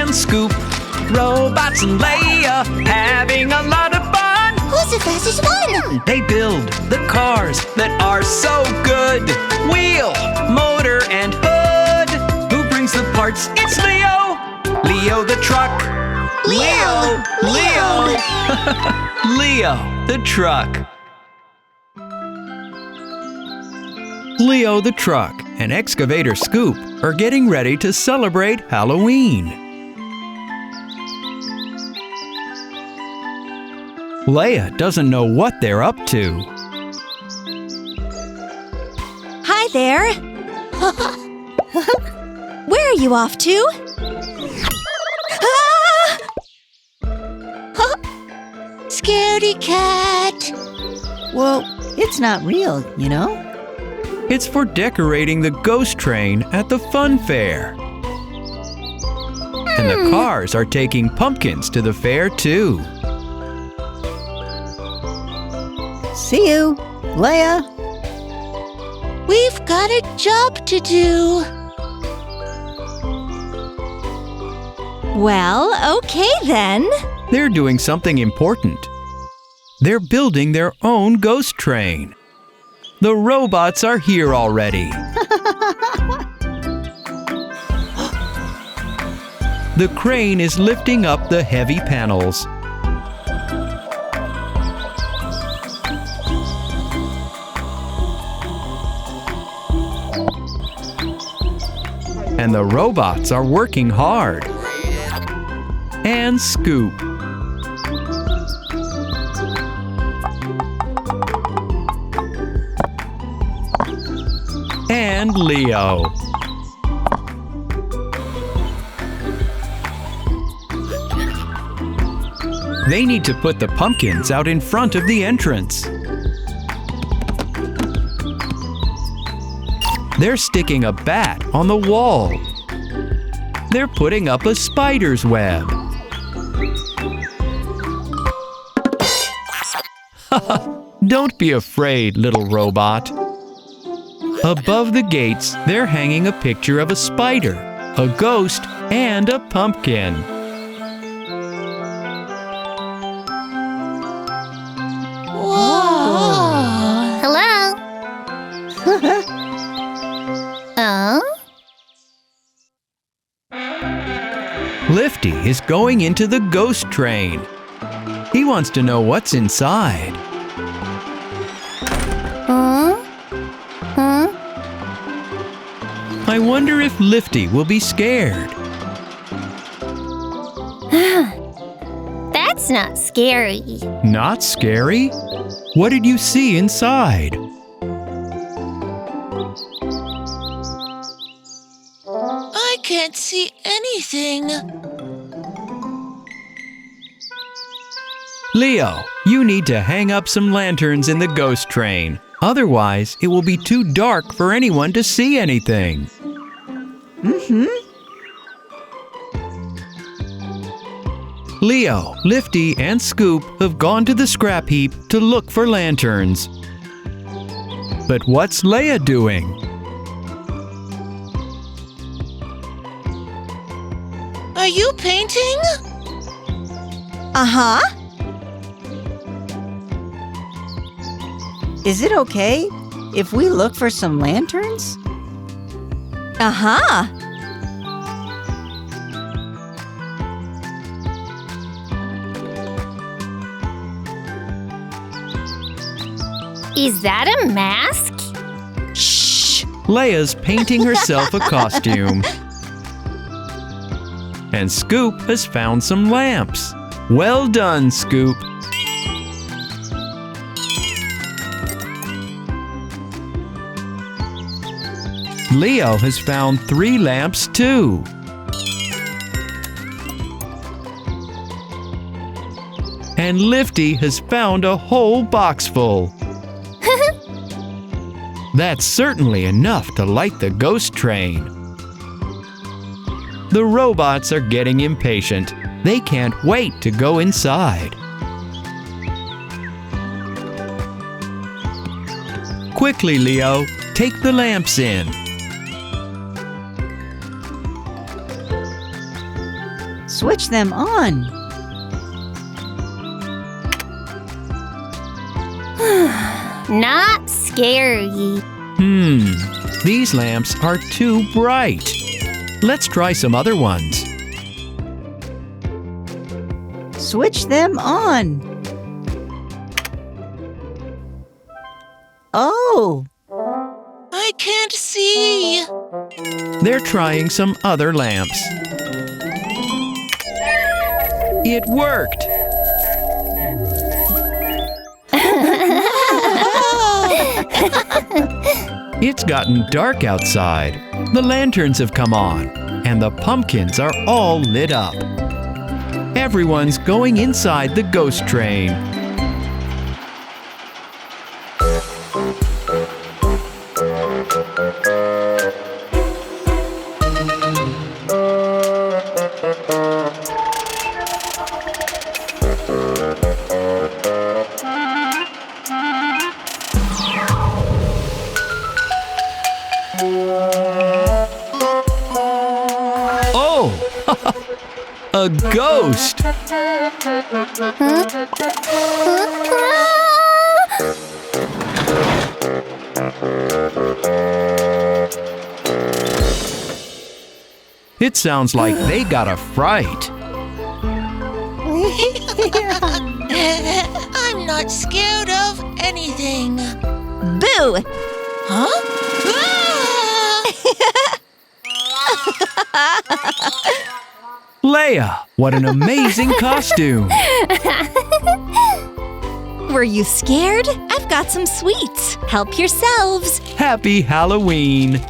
and Scoop, robots and Leia, having a lot of fun. Who's the fastest one? They build the cars that are so good. Wheel, motor, and hood. Who brings the parts? It's Leo. Leo the Truck. Leo! Leo the Truck. Leo the Truck and Excavator Scoop are getting ready to celebrate Halloween. Leia doesn't know what they're up to. Hi there. Where are you off to? Ah! Scaredy cat. Well, it's not real, you know? It's for decorating the ghost train at the fun fair. And the cars are taking pumpkins to the fair too. See you, Leia. We've got a job to do. Well, okay then. They're doing something important. They're building their own ghost train. The robots are here already. The crane is lifting up the heavy panels. And the robots are working hard. And Scoop. And Leo. They need to put the pumpkins out in front of the entrance. They're sticking a bat on the wall. They're putting up a spider's web. Don't be afraid, little robot. Above the gates, they're hanging a picture of a spider, a ghost, and a pumpkin. Whoa! Hello? Oh? Lifty is going into the ghost train. He wants to know what's inside. Huh? Huh? I wonder if Lifty will be scared. That's not scary. Not scary? What did you see inside? I can't see anything. Leo, you need to hang up some lanterns in the ghost train. Otherwise, it will be too dark for anyone to see anything. Leo, Lifty, and Scoop have gone to the scrap heap to look for lanterns. But what's Leia doing? Are you painting? Uh-huh. Is it okay if we look for some lanterns? Uh-huh. Is that a mask? Shh. Leia's painting herself a costume. And Scoop has found some lamps. Well done, Scoop. Leo has found 3 lamps too. And Lifty has found a whole box full. That's certainly enough to light the ghost train. The robots are getting impatient. They can't wait to go inside. Quickly, Leo, take the lamps in. Switch them on. Not scary. These lamps are too bright. Let's try some other ones. Switch them on. Oh, I can't see. They're trying some other lamps. It worked! It's gotten dark outside. The lanterns have come on, and the pumpkins are all lit up. Everyone's going inside the ghost train. Oh! A ghost! It sounds like they got a fright. I'm not scared of anything. boo! Huh? Lea, what an amazing costume! Were you scared? I've got some sweets. Help yourselves. Happy Halloween!